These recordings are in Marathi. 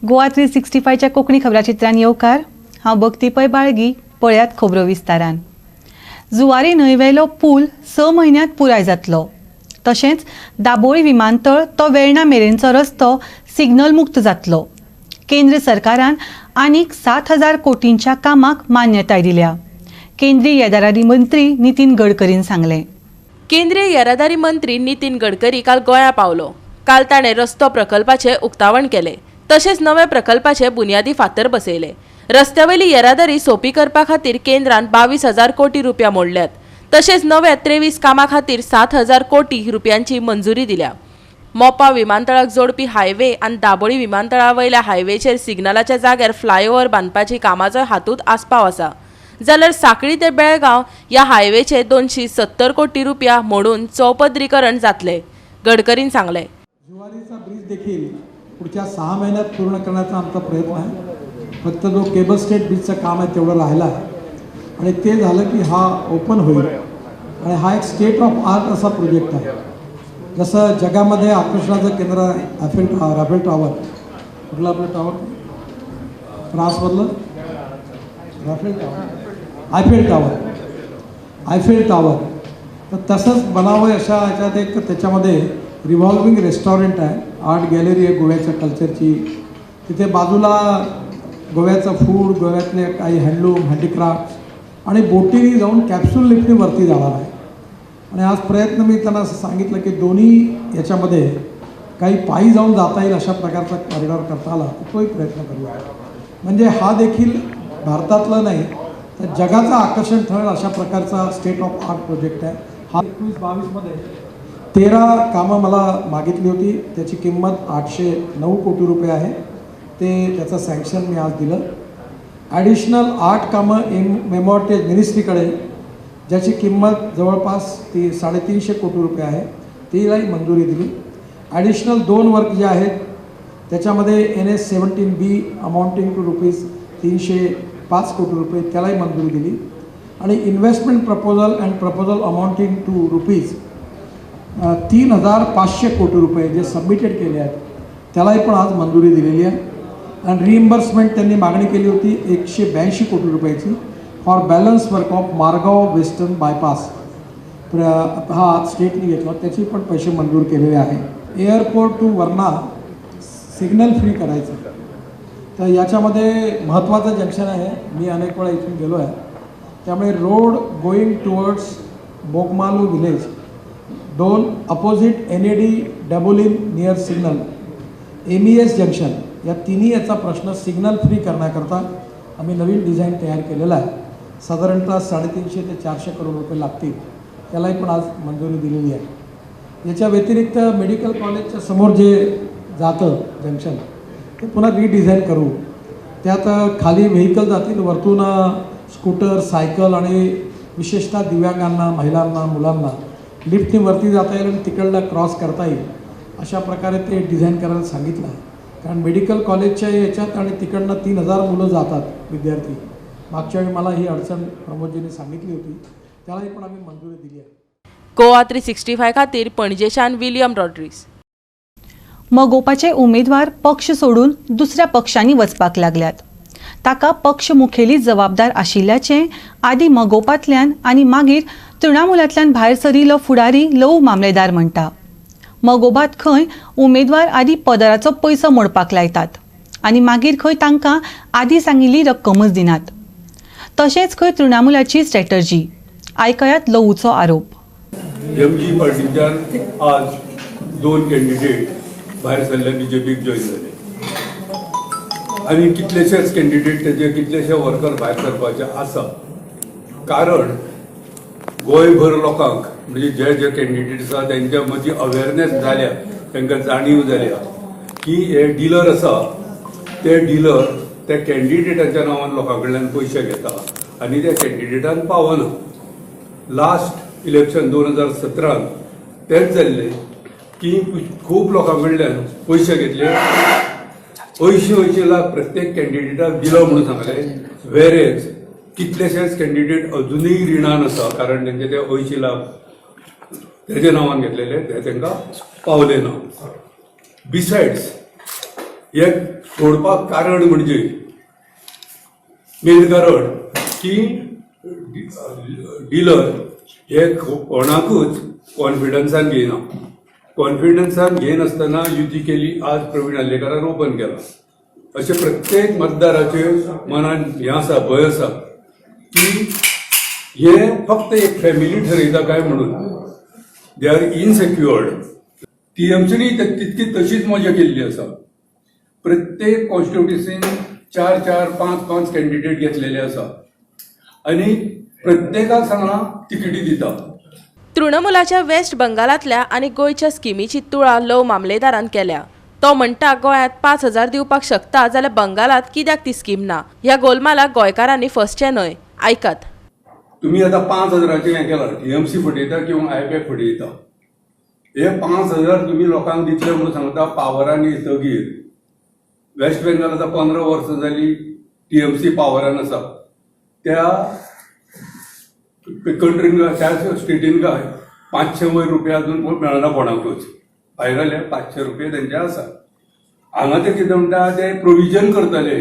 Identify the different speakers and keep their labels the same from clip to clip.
Speaker 1: गोवा 365च्या कोंकणी खबराचित्रान येवकार हांव भक्ती पै बाळगी. पळयात खबरो विस्तारान. जुवारी न्हंयवेलो पूल 6 म्हयन्यांत पुराय जातलो. तशेंच दाबोळी विमानतळ तो वेर्णा मेरेनचो रस्तो सिग्नल मुक्त जातलो. केंद्र सरकारान आनीक 7,000 कोटींच्या कामाक मान्यताय दिल्या. केंद्रीय येरादारी मंत्री नितीन गडकरीन सांगलें.
Speaker 2: केंद्रीय येरादारी मंत्री नितीन गडकरी काल गोंया पावलो. काल ताणें रस्तो प्रकल्पाचे उक्तावण केले. तशेंच नव्या प्रकल्पाचे बुन्यादी फातर बसयले. रस्त्यावयली येरादारी सोपी करपा खातीर केंद्रान 22,000 कोटी रुपया मोडल्यात. तशेंच नव्या 23 कामां खातीर 7,000 कोटी रुपयांची मंजुरी दिल्या. मोपा विमानतळाक जोडपी हायवे आनी दाबोळी विमानतळा वयल्या हायवेचेर सिग्नलाच्या जाग्यार फ्लायओव्हर बांदपाची कामाचो हातूंत आस्पाव आसा. जाल्यार सांखळी ते बेळगांव ह्या हायवेचे 270 कोटी रुपया मोडून चौपदरीकरण जातले. गडकरीन सांगले.
Speaker 3: जुवारीचा ब्रिज देखील पुढच्या 6 महिन्यात पूर्ण करण्याचा आमचा प्रयत्न आहे. फक्त जो केबल स्टेट ब्रिजचं काम आहे तेवढं राहिलं आहे आणि ते झालं की हा ओपन होईल. आणि हा एक स्टेट ऑफ आर्ट असा प्रोजेक्ट आहे. जसं जगामध्ये आकर्षणाचं केंद्र आहे राफेल टॉवर. कुठलं आपलं टॉवर फ्रान्समधलं आयफेल टॉवर. तर तसंच बनावं अशा ह्याच्यात एक त्याच्यामध्ये रिव्हॉल्विंग रेस्टॉरंट आहे. आर्ट गॅलरी आहे गोव्याच्या कल्चरची. तिथे बाजूला गोव्याचं फूड, गोव्यातले काही हँडलूम, हँडीक्राफ्ट आणि बोटीने जाऊन कॅप्सूल लिफ्टने वरती जाणार आहे. आणि आज प्रयत्न मी त्यांना असं सांगितलं की दोन्ही याच्यामध्ये काही पायी जाऊन जाता येईल अशा प्रकारचा कॉरिडॉर करता आला तर तोही प्रयत्न करूया. म्हणजे हा देखील भारतातलं नाही तर जगाचं आकर्षण ठरेल अशा प्रकारचा स्टेट ऑफ आर्ट प्रोजेक्ट आहे. हा 21-22मध्ये 13 कामं मला मागितली होती. त्याची किंमत 809 कोटी रुपये आहे. त्याचं सँक्शन मी आज दिलं. ॲडिशनल 8 कामं मेमोरिटेज मिनिस्ट्रीकडे ज्याची किंमत जवळपास 350 कोटी रुपये आहे तिलाही मंजुरी दिली. ॲडिशनल 2 वर्क जे आहेत त्याच्यामध्ये NS-17B अमाऊंटिंग टू ₹305 कोटी रुपये त्यालाही मंजुरी दिली. आणि investment proposal and proposal amounting to ₹3,500 crore रुपये जे सबमिटेड केले आहेत त्यालाही पण आज मंजुरी दिलेली आहे. आणि रिइम्बर्समेंट त्यांनी मागणी केली होती 182 कोटी रुपयाची for balance work of Margao western bypass. हा स्टेटने घेतला त्याची पण पैसे मंजूर केलेले आहे. Airport to Verna signal free करायचं. तर याच्यामध्ये महत्त्वाचं जंक्शन आहे. मी अनेक वेळा इथून गेलो आहे. त्यामुळे road going towards Bogmalo village 2 opposite NAD Dabolim near signal MES junction या तिन्ही याचा प्रश्न सिग्नल फ्री करण्याकरता आम्ही नवीन डिझाईन तयार केलेला आहे. साधारणतः 350 ते 400 करोड रुपये लागतील. त्यालाही पण आज मंजुरी दिलेली आहे. याच्या व्यतिरिक्त मेडिकल कॉलेजच्या समोर जे जातं जंक्शन ते पुन्हा रिडिझाईन करू. त्यात खाली व्हेकल जातील, वरतून स्कूटर, सायकल आणि विशेषतः दिव्यांगांना, महिलांना, मुलांना लिफ्टने वरती जाता येईल आणि तिकडला क्रॉस करता येईल अशा प्रकारे ते डिझाईन करायला सांगितलं आहे. कारण मेडिकल कॉलेजच्या याच्यात आणि तिकडनं 3,000 मुलं जातात विद्यार्थी. मागच्या वेळी मला ही अडचण प्रमोदजींनी सांगितली होती त्यालाही पण आम्ही मंजुरी दिली आहे.
Speaker 2: गोवा 365 खातीर पणजेच्यान विलियम रॉड्रिग्स.
Speaker 1: मगोपाचे उमेदवार पक्ष सोडून दुसऱ्या पक्षांनी वचपाक लागल्यात. ताका पक्ष मुखेली जबाबदार आशिल्ल्याचें आदी मगोपांतल्यान आनी मागीर तृणमुलांतल्यान भायर सरिल्लो फुडारी लव मामलेदार म्हणटा. मगोबात खंय उमेदवार आदी पदाराचो पयसो मोडपाक लायतात आनी मागीर खंय तांकां आदी सांगिल्ली रक्कमच दिनात. तशेंच खंय तृणमुलाची स्ट्रॅटर्जी. आयकयात लवूचो आरोप.
Speaker 4: MG पार्टीच्यान आज 2 कॅन्डिडेट भायर सरले BJPक जॉईन जाले आनी कितलेशेच कॅन्डिडेट तेजे कितलेशे वर्कर भायर सरपाचे आसा. कारण गोंयभर लोकांक म्हणजे जे कॅन्डिडेट आसा तेंच्या मदीं अवेरनेस जाल्या, तांकां जाणीव जाल्या की हे डिलर आसा ते डिलर त्या कॅन्डिडेटाच्या नांवान लोकां कडल्यान पयशे घेता आनी त्या कॅन्डिडेटान पावना. लास्ट इलेक्शन 2017 तेच जाल्लें की खूब लोकां कडल्यान पयशे घेतले. 80 लाख प्रत्येक कॅन्डिडेटाक दिलो म्हणून सांगले. वेरेज कितलेशेच कॅन्डिडेट अजूनही रिणान आसा कारण तेंचे ते 80 लाख तेजे नांवान घेतलेले ते तांकां पावले ना. बिसायड्स एक तोडपाक कारण म्हणजे मेन कारण की डीलर हे कोणाकूच कॉन्फिडन्सान घेयना. कॉन्फिडन्सान घेयनासतना युती केली. आज प्रवीण हल्लेकारान ओपन केला. अशें प्रत्येक मतदाराचे मनान हें आसा, भंय आसा की हे फक्त एक फॅमिली ठरयता काय म्हणून. They are इनसेक्युअर्ड. टीएमसीनी तितकी तशीच मजा केल्ली आसा. प्रत्येक कॉन्स्टिट्युन्सीन 4-4, 5-5 कॅन्डिडेट घेतलेले आसा आनी प्रत्येकाक हांगा तिकेटी दिता.
Speaker 2: तृणमुलाच्या वेस्ट बंगालातल्या आनी गोंयच्या स्किमीची तुळा लव मामलेदारान केल्या. तो म्हणटा गोंयांत 5,000 दिवपाक शकता जाल्यार बंगालात कित्याक ती स्कीम ना. ह्या गोलमालाक गोंयकारांनी फसचें न्हय. आयकात.
Speaker 4: तुम्ही आता 5,000चे हें केलां, टीएमसी फटयता किंवा आयपॅक फटयता. हे 5,000 तुम्ही लोकांक दितले म्हणून सांगता पावरान येतगीर. वेस्ट बेंगाल आतां 15 वर्सां जाली टीएमसी पावरान आसा. त्या कंट्रीन त्या स्टेटीन काय 500 वयर रुपया अजून मेळना कोणाकूच. भायले 500 रुपया तेंचे आसा. हांगा ते कितें म्हणटा ते प्रोविजन करतले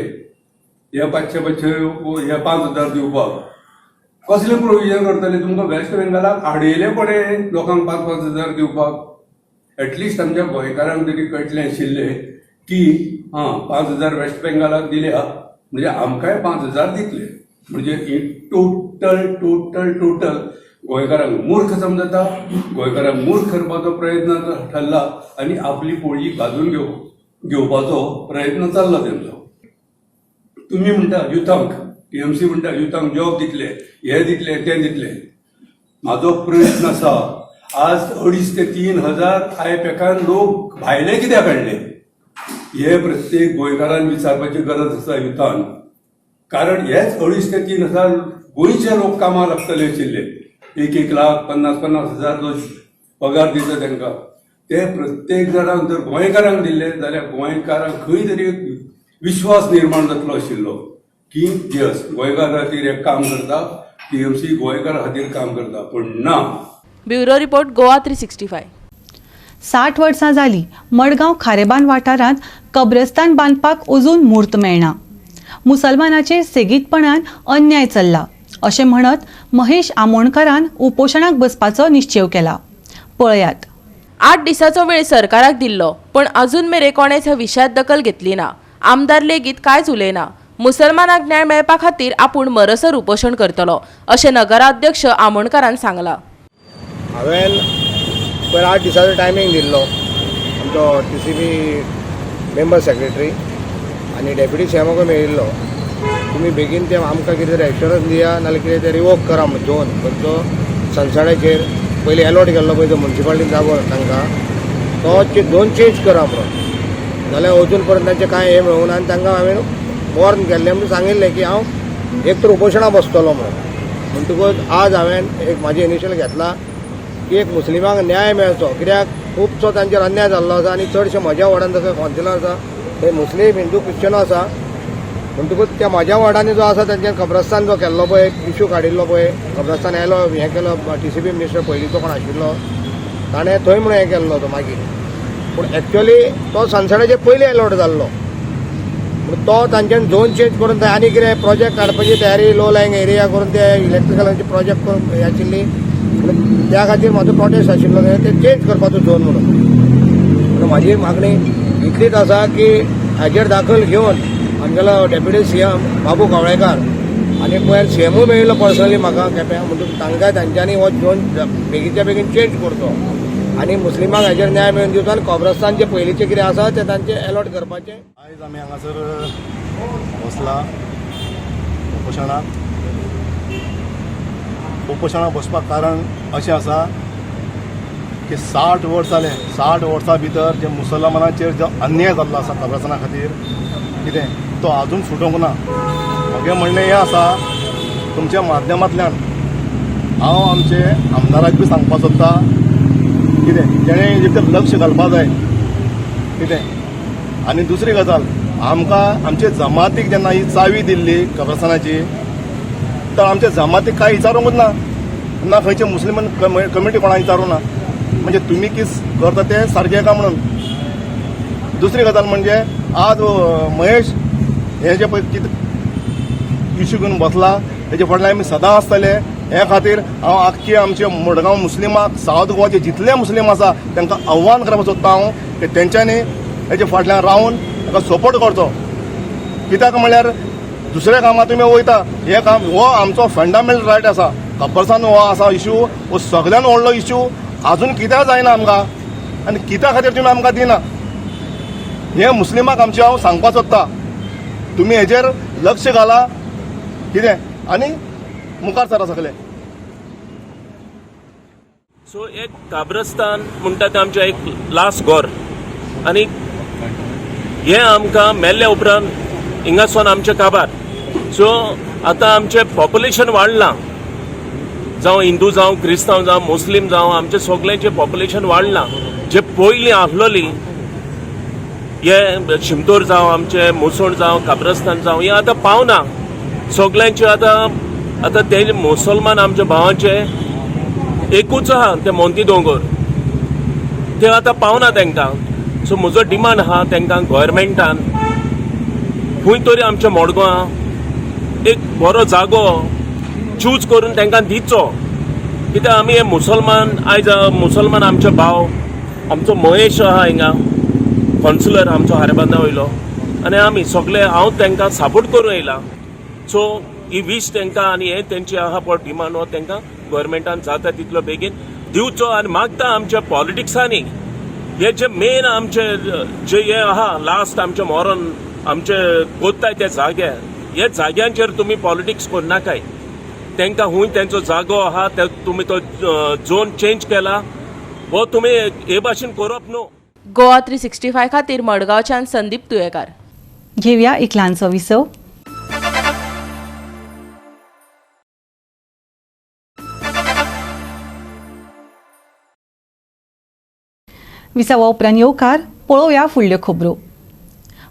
Speaker 4: हे 500 हे 5,000 दिवपाक. कसले प्रोविजन करतले? तुमकां वेस्ट बेंगालाक आडयले पडे लोकांक 5,000 दिवपाक. एटलिस्ट आमच्या गोंयकारांक तरी कळटलें आशिल्लें की 5,000 वेस्ट बेंगालाक दिल्या म्हणजे आमकांय 5,000 दितले. म्हणजे टोटल गोंयकारांक मूर्ख समजता. गोंयकारांक मूर्ख करपाचो प्रयत्न ठरला आनी आपली पोळी बाजून घेवपाचो प्रयत्न चल्ला तेंचो. तुम्ही म्हणटा युथांक, टीएमसी म्हणटा युथांक जॉब दितले, हे दितले, ते दितले. म्हाजो प्रश्न आसा, आज 2,500 ते 3,000 आयपॅकान लोक भायले कित्याक हाडले? हे प्रत्येक गोंयकारान विचारपाची गरज आसा युथान. कारण हेच 2,500 ते 3,000 गोंयचे लोक कामाक लागतले आशिल्ले. 1-1 लाख 50,000 जो पगार दिता तांकां, ते प्रत्येक जाणांक जर गोंयकारांक दिल्ले जाल्यार गोंयकारांक खंय तरी विश्वास निर्माण जातलो आशिल्लो की यस गोंयकार खातीर एक काम करता, टीएमसी गोंयकार खातीर काम करता. पण ना.
Speaker 2: Bureau report Goa 365.
Speaker 1: 60 वर्सां जाली मडगांव खारेबान वाठारांत कब्रस्तान बांदपाक अजून म्हूर्त मेळना. मुसलमानाचेर सेगीतपणान अन्याय चल्ला अशें म्हणत महेश आमोणकारान उपोशणाक बसपाचो निश्चय केला. पळयात.
Speaker 2: 8 दिसाचो वेळ सरकाराक दिल्लो पण अजून मेरेन कोणेच ह्या विशयात दखल घेतली ना. आमदार लेगीत कांयच उलयना. मुसलमानाक न्याय मेळपा खातीर आपूण मरसर उपोशण करतलो अशें नगराध्यक्ष आमोणकारान सांगलां.
Speaker 5: हांवें पयर 8 दिसाचो टायमींग दिल्लो आमचो TCB मेंबर सेक्रेटरी आनी डेप्युटी सीएमाकूय मेळिल्लो. तुमी बेगीन ते आमकां कितें तरी एश्युरन्स दिया नाल्यार कितें तरी रिवोक करा जोन खंयचो सनसाण्याचेर पयलीं अलॉट केल्लो पळय जो म्युन्सिपालिटीन जागो तांकां तो जोन चेंज करा म्हणून. जाल्यार अजून पर्यंत तांचें कांय हें मेळूना आनी तांकां हांवें वॉर्न केल्लें म्हणून सांगिल्लें की हांव एक तर उपोशणां बसतलो म्हणून. म्हणटकूच आज हांवें एक म्हाजें इनिशियल घेतला की एक मुस्लिमांक न्याय मेळचो. कित्याक खुबसो तांचेर अन्याय जाल्लो आसा आनी चडशे म्हज्या वॉर्डान जसो कावन्सिलर आसा ते मुस्लीम हिंदू क्रिश्चन आसा. म्हणटकूच त्या म्हाज्या वॉर्डांनी जो आसा तांच्यान कब्रस्तान जो केल्लो पळय इश्यू काडिल्लो पळय कब्रस्तान आयलो हें केलो TCB मिनिस्टर पयलींचो कोण आशिल्लो ताणें थंय म्हणून हें केल्लो तो मागीर. पूण एक्चुअली तो सनसाण्याचेर पयलीं अलॉट जाल्लो पूण तो तांच्यान झोन चेंज करून थंय आनी कितें प्रोजेक्ट काडपाची तयारी लो लायंग एरिया करून ते इलेक्ट्रिकलांचे प्रोजेक्ट करून हें आशिल्ली. त्या खातीर म्हाजो प्रोटेस्ट आशिल्लो ते चेंज करपाचो झोन म्हणून. पूण म्हाजी मागणी इतलीच आसा की हाजेर दाखल घेवन आमगेलो डेप्युटी सीएम बाबू कवळेकार आनी पयर सीएमूय मेळिल्लो पर्सनली म्हाका केप्यां. म्हणटून तांकां तांच्यांनी हो झोन बेगीनच्या बेगीन चेंज करचो आनी मुस्लिमांक हाजेर न्याय मेळून दिवचो आनी कब्रस्तान जे पयलींचे कितें आसा ते तांचे अलॉट करपाचें.
Speaker 6: आयज आमी हांगासर बसला उपोशणाक बसपाक कारण अशें आसा की 60 वर्सां जाले. 60 वर्सां भितर जे मुसलमानाचेर जो अन्याय जाल्लो आसा कब्रस्ताना खातीर कितें तो आजून सुटोवंक ना. म्हजें म्हणणें हें आसा तुमच्या माध्यमांतल्यान हांव आमचे आमदाराक बी सांगपाक सोदता कितें तेणें हेचेर लक्ष घालपाक जाय कितें. आनी दुसरी गजाल आमकां आमचे जमातीक जेन्ना ही चावी दिल्ली कब्रस्तानाची तर आमच्या जमातीक कांय विचारूंकूच ना खंयचे मुस्लिम कमिटी कोणाक विचारूं ना. म्हणजे तुमी कितें करता तें सारकें काय म्हणून. दुसरी गजाल म्हणजे आज महेश हे जे पळय कितें इश्यू घेवन बसला हेजे फाटल्यान आमी सदां आसतले. हे खातीर हांव आख्खी आमचे मडगांव मुस्लिमाक सावथ गोवाचे जितले मुस्लीम आसा तांकां आव्हान करपाक सोदता हांव की तेंच्यांनी हेजे फाटल्यान रावन ताका सपोर्ट करचो. कित्याक म्हणल्यार दुसऱ्या कामां तुमी वयता हे काम हो आमचो फंडामेंटल रायट आसा. खबरसान हो आसा इश्यू हो सगळ्यान व्हडलो इश्यू आजून कित्याक जायना आमकां आनी कित्या खातीर तुमी आमकां दिना हे मुस्लिमाक आमचे हांव सांगपाक सोदता. तुमी हेजेर लक्ष घाला कितें आनी मुखार सरा सगळे.
Speaker 7: सो एक काब्रस्तान म्हणटा तें आमचें एक लास्ट घोर आनी हे आमकां मेल्ल्या उपरांत हिंगासून आमचे काबार. सो आतां आमचें पॉप्युलेशन वाडलां जावं हिंदू जावं क्रिस्तांव जावं मुस्लीम जावं आमचे सगळ्यांचें पॉप्युलेशन वाडलां. जे पयलीं आसलोली हे शिमतोर जावं आमचे मुसोण जावं काब्रस्तान जावं हे आतां पावना. सगळ्यांचे आतां ते मुसलमान आमच्या भावांचे एकूच आहा ते मोंती दोंगर ते आतां पावना तांकां. सो म्हजो डिमांड आहा तांकां गोवोरमेंटान खंय तरी आमच्या मडगांवां एक बरो जागो चूज करून तांकां दिवचो. कित्याक आमी हे मुसलमान आयज मुसलमान आमचे भाव आमचो महेश आहा हिंगा कावन्सिलर आमचो हारेबांदा वयलो आनी आमी सगळे हांव तांकां सपोर्ट करूं येयला. सो ही वीश तांकां आनी हे तेंची आहा पळय डिमांड हो तांकां गोवोरमेंटान जाता तितलो बेगीन दिवचो. आनी मागता आमच्या पॉलिटिक्सांनी हे जे मेन आमचे जे हे आहा लास्ट आमचे मरण आमचे कोत्ताय ते जागे हे जाग्यांचेर तुमी पॉलिटिक्स करनाकाय. तांकां हूंय तेंचो जागो आहा ते तुमी तो झोन चेंज केला वो तुमी हे भाशेन करप न्हू.
Speaker 2: गोवा 365 खातीर मडगांवच्यान संदीप तुयेकार.
Speaker 1: घेवया एक ल्हानसो विसव. विसावा उपरांत येवकार पळोवया फुडल्यो खबरो.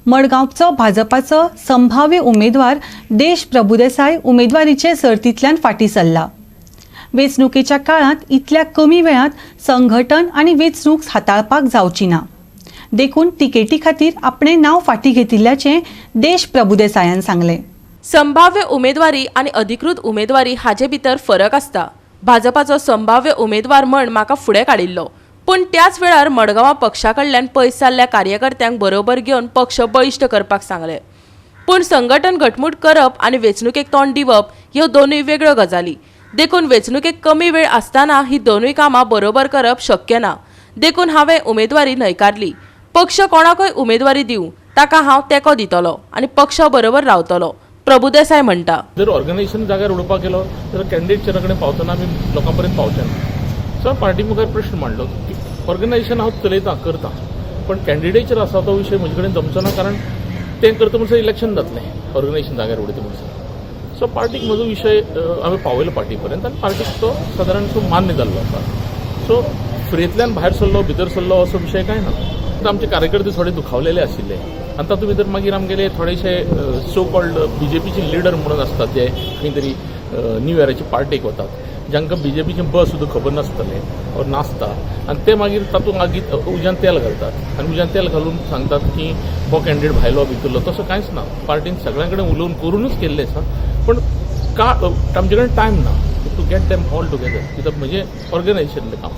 Speaker 1: मडगांवचो भाजपाचो संभाव्य उमेदवार देश प्रभुदेसाय उमेदवारीचे सर्तींतल्यान फाटीं सरला. वेंचणुकेच्या काळांत इतल्या कमी वेळांत संघटन आनी वेंचणूक हाताळपाक जावची ना देखून तिकेटी खातीर आपणें नांव फाटीं घेतिल्ल्याचें देश प्रभुदेसायान सांगलें.
Speaker 2: संभाव्य उमेदवारी आनी अधिकृत उमेदवारी हाचे भितर फरक आसता. भाजपाचो संभाव्य उमेदवार म्हण म्हाका फुडें काडिल्लो पूण त्याच वेळार मडगांवां पक्षा कडल्यान पयस जाल्ल्या कार्यकर्त्यांक बरोबर घेवन पक्ष बळिश्ट करपाक सांगले. पूण संघटन घटमूट करप आनी वेंचणुकेक तोंड दिवप ह्यो दोनूय वेगळ्यो गजाली. देखून वेंचणुकेक कमी वेळ आसतना ही दोनूय कामां बरोबर करप शक्य ना. देखून हांवें उमेदवारी न्हयकारली. पक्ष कोणाकय उमेदवारी दिवं ताका हांव तेंको दितलो आनी पक्षा बरोबर रावतलो प्रभुदेसाय म्हणटा.
Speaker 8: जर ऑर्गनायझेशन जाग्यार उडोवपाक गेलो जाल्यार कॅन्डिडेटच्या कडेन पावतना आमी लोकां पर्यंत पावचे ना. सो पार्टी मुखार प्रश्न मांडलो की ऑर्गनायझेशन हांव चलयता करता पण कॅन्डिडेचर आसा तो विशय म्हजे कडेन जमचो ना कारण तें करता म्हणसर इलेक्शन जातलें ऑर्गनायझेशन जाग्यार उडयता म्हणसर. सो पार्टीक म्हजो विशय हांवें पावयलो पार्टी पर्यंत आनी पार्टीक तो सादारण तो मान्य जाल्लो आसा. सो फ्रेंतल्यान भायर सरलो भितर सरलो असो विशय कांय ना. आमचे कार्यकर्ते थोडे दुखावलेले आशिल्ले आनी तातूंत भितर मागीर आमगेले थोडेशे सो कॉल्ड बीजेपीचे लिडर म्हणून आसतात जे खंय तरी न्यू इयराची पार्टेक वतात जांकां बीजेपीचें बस सुद्दां खबर नासतलें और नासता आनी ते मागीर तातूंत मागीर उज्यान तेल घालतात आनी उज्यान तेल घालून सांगतात की हो कॅन्डिडेट भायलो भितरलो. तसो कांयच ना. पार्टीन सगळ्यां कडेन उलोवन करूनच केल्लें आसा पण आमचे कडेन टायम ना to get them all together कित्याक म्हणजे ऑर्गनायझेशनचें काम.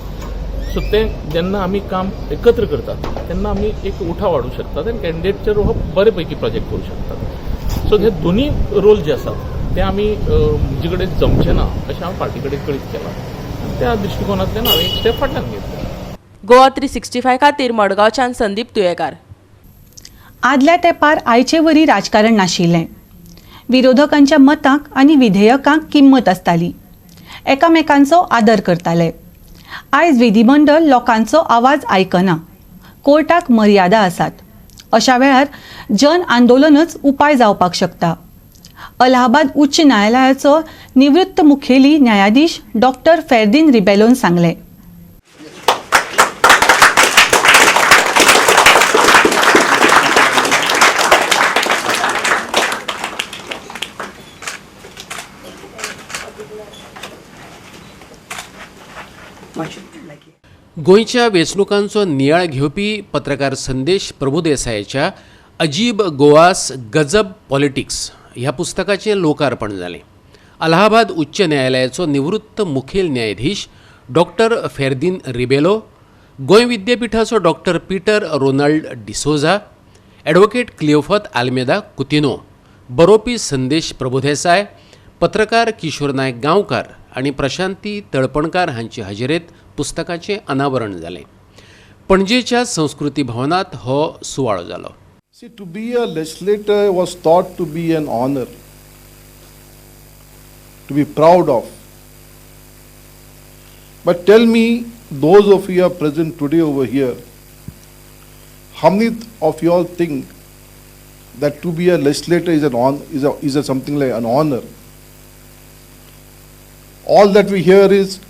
Speaker 8: सो तें जेन्ना आमी काम एकत्र करतात तेन्ना आमी एक उठाव हाडूंक शकतात आनी कॅन्डिडेटचेर हो बरे पैकी प्रोजेक्ट करूंक शकतात. सो हे दोनी रोल जे आसात ते आमी म्हजे कडेन जमचे ना अशें हांव पार्टी कडेन कळीत केलां. त्या दृश्टिकोनांतल्यान हांवें एक स्टेप फाटल्यान घेतलो.
Speaker 2: गोवा 365 खातीर मडगांवच्यान संदीप तुयेकार.
Speaker 1: आदल्या तेंपार आयचे वरी राजकारण नाशिल्लें. विरोधकांच्या मतांक आनी विधेयकांक किंमत आसताली. एकामेकांचो आदर करताले. आयज विधिमंडळ लोकांचो आवाज आयकना. कोर्टाक मर्यादा आसात. अशा वेळार जन आंदोलनच उपाय जावपाक शकता. अलाहाबाद उच्च न्यायालयाचो निवृत्त मुखेली न्यायाधीश डॉक्टर फेर्दीन रिबेलोन सांगलें.
Speaker 9: गोंयच्या वेंचणुकांचो नियाळ घेवपी पत्रकार संदेश प्रभुदेसायाच्या अजीब गोवास गजब पॉलिटिक्स ह्या पुस्तकाचें लोकार्पण जालें. अलाहाबाद उच्च न्यायालयाचो निवृत्त मुखेल न्यायाधीश डॉक्टर फेर्दीन रिबेलो, गोंय विद्यापीठाचो doctor Peter Ronald D'Souza, advocate Cleofat Almeida Coutinho, बरोवपी संदेश प्रभुदेसाय, पत्रकार किशोर नायक गांवकार आनी प्रशांती तळपणकार हांचे हाजेरेंत पुस्तकाचें अनावरण जालें. पणजेच्या संस्कृती भवनात हो सुवाळो जालो.
Speaker 6: See, to be a legislator was thought to be an honor, to be proud of. But tell me, those of you are present today over here, how many of you all think that to be a legislator is something like an honor? All that we hear is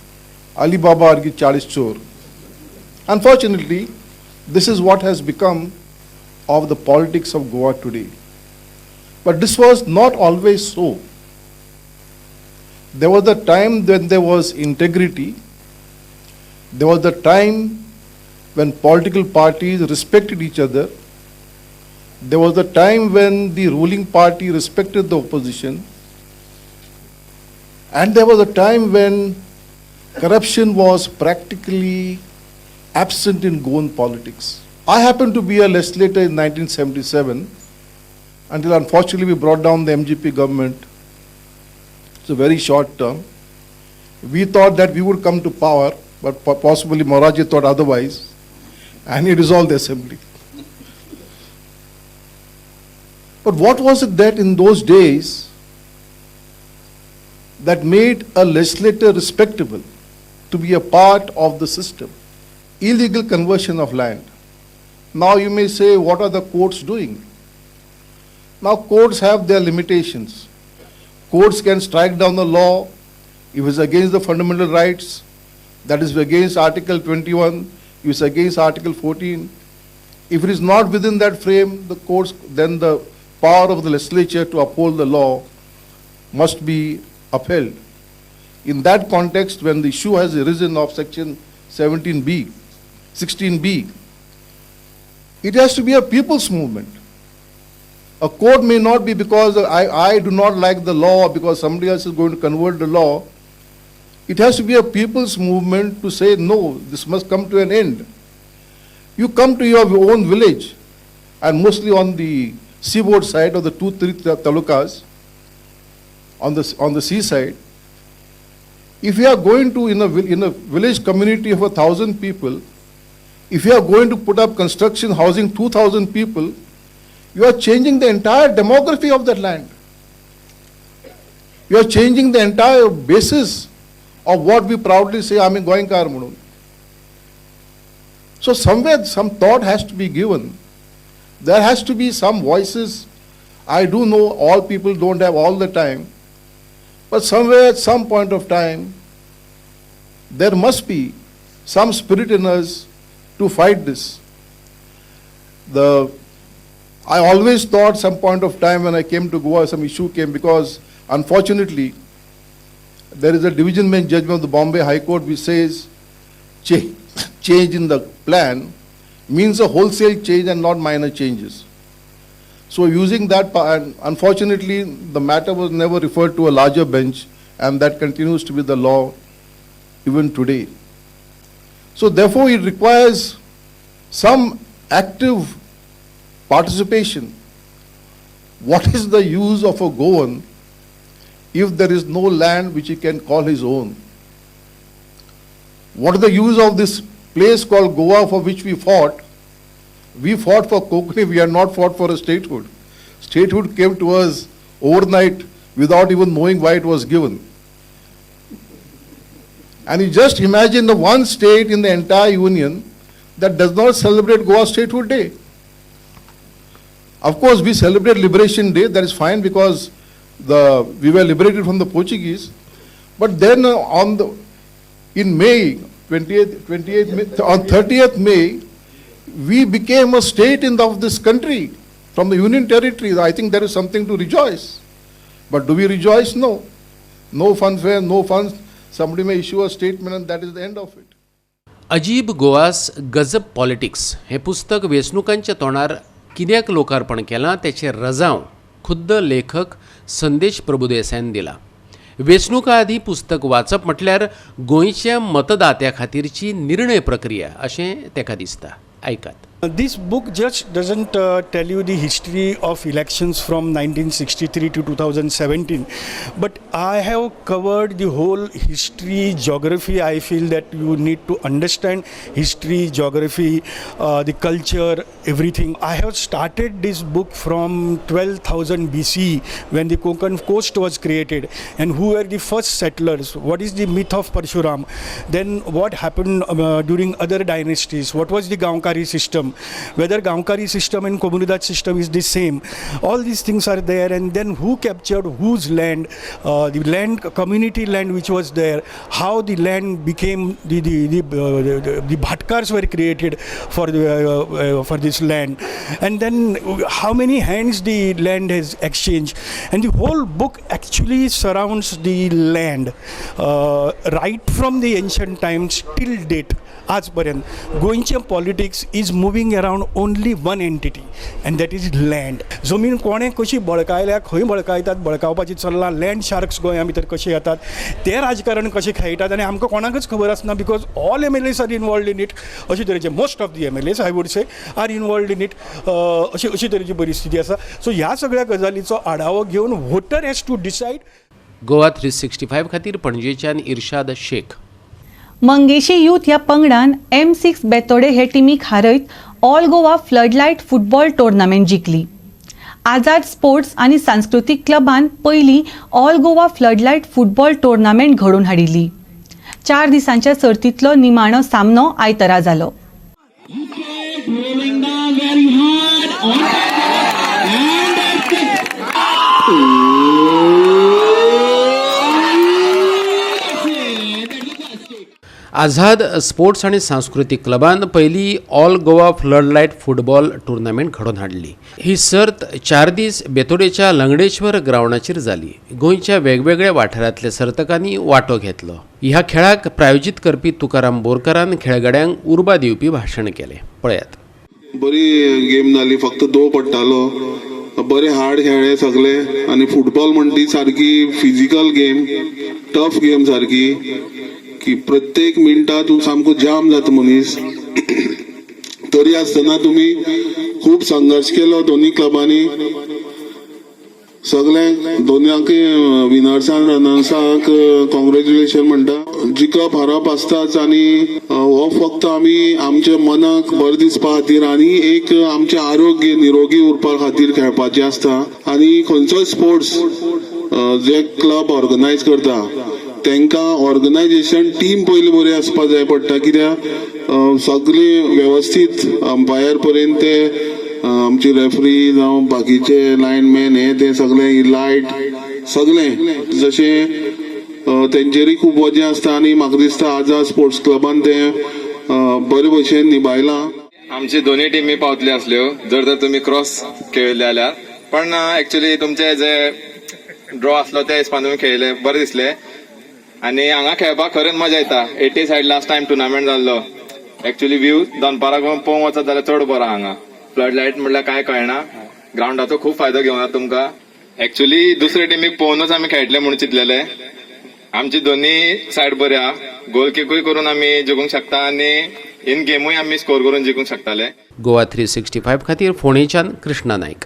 Speaker 6: Ali Baba Argi Chalis Chor. Unfortunately, this is what has become of the politics of Goa today. But this was not always so. There was a time when there was integrity. There was a time when political parties respected each other. There was a time when the ruling party respected the opposition. And there was a time when corruption was practically absent in Goan politics. I happened to be a legislator in 1977 until unfortunately we brought down the MGP government. It's a very short term. We thought that we would come to power, but possibly Moraji thought otherwise, and he dissolved the assembly. But what was it that in those days that made a legislator respectable to be a part of the system? Illegal conversion of land. Now you may say, what are the courts doing? Now courts have their limitations. Courts can strike down the law if it's against the fundamental rights, that is against Article 21, if it's against Article 14. If it is not within that frame, the courts, then the power of the legislature to uphold the law must be upheld. In that context, when the issue has arisen of Section 16B, it has to be a people's movement. A court may not be because I do not like the law or because somebody else is going to convert the law. It has to be a people's movement to say, no, this must come to an end. You come to your own village, and mostly on the seaboard side of the 2-3 talukas, on the seaside, if you are going to, in a village community of 1,000 people, if you are going to put up construction housing 2,000 people, you are changing the entire demography of that land. You are changing the entire basis of what we proudly say, Ami Goinkar Munun. So somewhere some thought has to be given. There has to be some voices. I do know all people don't have all the time, but somewhere at some point of time, there must be some spirit in us to fight this. I always thought some point of time when I came to Goa, some issue came because unfortunately, there is a division bench judgment of the Bombay High Court which says change in the plan means a wholesale change and not minor changes. So using that, and unfortunately, the matter was never referred to a larger bench, and that continues to be the law even today. So therefore, it requires some active participation. What is the use of a Goan if there is no land which he can call his own? What is the use of this place called Goa for which we fought? We fought for Konkani, we have not fought for a statehood. Statehood came to us overnight without even knowing why it was given. And you just imagine the one state in the entire union that does not celebrate Goa Statehood Day. Of course, we celebrate Liberation Day, that is fine because we were liberated from the Portuguese. But then in May, 30th May, we became a state of this country from the Union territory. I think there is something to rejoice. But do we rejoice? No. No fanfare, no funds. Somebody may issue a statement and that is the end of it.
Speaker 9: अजीब गोवास गजब पॉलिटिक्स हे पुस्तक वेंचणुकांच्या तोंडार कित्याक लोकार्पण केलां तेचें रजाव खुद्द लेखक संदेश प्रभुदेसायन दिला. वेंचणुका आदी पुस्तक वाचप म्हटल्यार गोंयच्या मतदात्या खातीरची निर्णय प्रक्रिया अशें तेका दिसता. आयकात.
Speaker 10: This book just doesn't tell you the history of elections from 1963 to 2017, but I have covered the whole history, geography. I feel that you need to understand history, geography, the culture, everything. I have started this book from 12,000 BC when the Konkan coast was created, and who were the first settlers, what is the myth of Parshuram, then what happened during other dynasties, what was the Gaonkari system, whether Gaonkari system and Komunidad system is the same. All these things are there, and then who captured whose land, the land, community land which was there, how the land became the bhatkars were created for this land, and then how many hands the land has exchanged, and the whole book actually surrounds the land right from the ancient times till date. आजपर्यंत गोंयचे politics is moving around only one entity, end that is land. जमीन कोणें कशी बळकायल्या, खंय बळकायतात, बळकावपाची चल्लां, लँड शार्क्स गोंया भितर कशे येतात, ते राजकारण कशें खेळटात, आनी आमकां कोणाकच खबर आसना, because all MLAs are involved in it. अशे तरेचे most of the MLAs I would say are involved in it. अशी तरेची परिस्थिती आसा. सो ह्या सगळ्या गजालीचो आढावो घेवन voter has to decide.
Speaker 9: Goa 365 खातीर पणजेच्यान इर्शाद शेख.
Speaker 1: मंगेशी यूथ ह्या पंगडान M6 बेतोडे हे टिमीक हारयत all Goa floodlight football tournament जिखली. आझाद स्पोर्ट्स आनी सांस्कृतीक क्लबान पयली all Goa floodlight football tournament घडोवन हाडिल्ली. 4 दिसांच्या सर्तींतलो निमाणो सामनो आयतारा जालो.
Speaker 9: आझाद स्पोर्ट्स आनी सांस्कृतीक क्लबान पयली all Goa floodlight football tournament घडोवन हाडली. ही सर्त 4 दीस बेतोडेच्या लंगडेश्वर ग्रावंडाचेर जाली. गोंयच्या वेगवेगळ्या वाठारांतल्या सर्तकांनी वांटो घेतलो. ह्या खेळाक प्रायोजीत करपी तुकाराम बोरकारान खेळगड्यांक उर्बा दिवपी भाशण केलें. पळयात.
Speaker 11: बरी गेम जाली, फक्त दो पडटालो, बरे हार्ड खेळ्ळे सगळे, आनी फुटबॉल म्हणटा ती सारकी फिजिकल गेम, टफ गेम सारकी, की प्रत्येक मिनटात तूं सामको जाम जाता मनीस. तरी आसतना तुमी खूब संघर्श केलो दोनी क्लबांनी. सगळ्यांक दोनूय विनर्सांक रनर्सांक कॉंग्रॅच्युलेशन म्हणटा. जिखप हारप आसताच, आनी हो फक्त आमी आमच्या मनाक बरें दिसपा खातीर आनी एक आमचें आरोग्य निरोगी उरपा खातीर खेळपाचें आसता. आनी खंयचोय स्पोर्ट्स जे क्लब ऑर्गनायज करता तांकां ऑर्गनायजेशन टीम पयलीं बरी आसपा जाय पडटा. कित्याक सगळी वेवस्थीत अंपायर पर्यंत ते आमचे रेफरी जावं बाकीचे लायनमॅन हे ते सगळे लायट सगळें जशें तेंचेरूय खूब वजें आसता. आनी म्हाका दिसता आझाद स्पोर्ट्स क्लबान ते बरे भशेन निभायलां.
Speaker 12: आमची दोन्ही टिमी पावतल्यो आसल्यो जर तर तुमी क्रॉस खेळिल्ले जाल्यार. पण एक्चुअली तुमचे जे ड्रॉ आसलो ते हिसपान तुमी खेळिल्ले बरें दिसले. आनी हांगा खेळपाक खरेंच मजा येता. 80 सायड लास्ट टायम टुर्नामेंट जाल्लो. एक्चुअली व्यू दनपाराक पळोवंक वचत जाल्यार चड बरो हांगा. फ्लड लायट म्हणल्यार काय कळना. ग्राउंडाचो खूब फायदो घेवं येता तुमकां. एक्चुअली दुसरे टिमीक पळोवनूच आमी खेळटले म्हणून चिंतलेले. आमची दोन्ही सायड बरी आहा. गोल किकूय करून आमी जिखूंक शकता आनी इन गेमूय आमी स्कोर करून जिखूंक शकताले.
Speaker 9: गोवा 365 खातीर फोंडेच्यान कृष्णा नायक.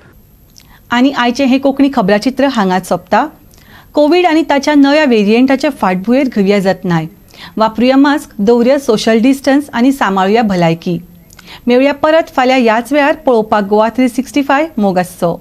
Speaker 1: आनी आयचें हें कोंकणी खबराचित्र हांगाच सोंपता. कोविड आनी ताच्या नव्या व्हेरियंटाच्या फाटभुंयेर घुंवया जतनाय. वापरुया मास्क, दवरुया सोशल डिस्टन्स आनी सांबाळुया भलायकी. मेळुया परत फाल्यां ह्याच वेळार पळोवपाक गोवा 365 मोग आसचो.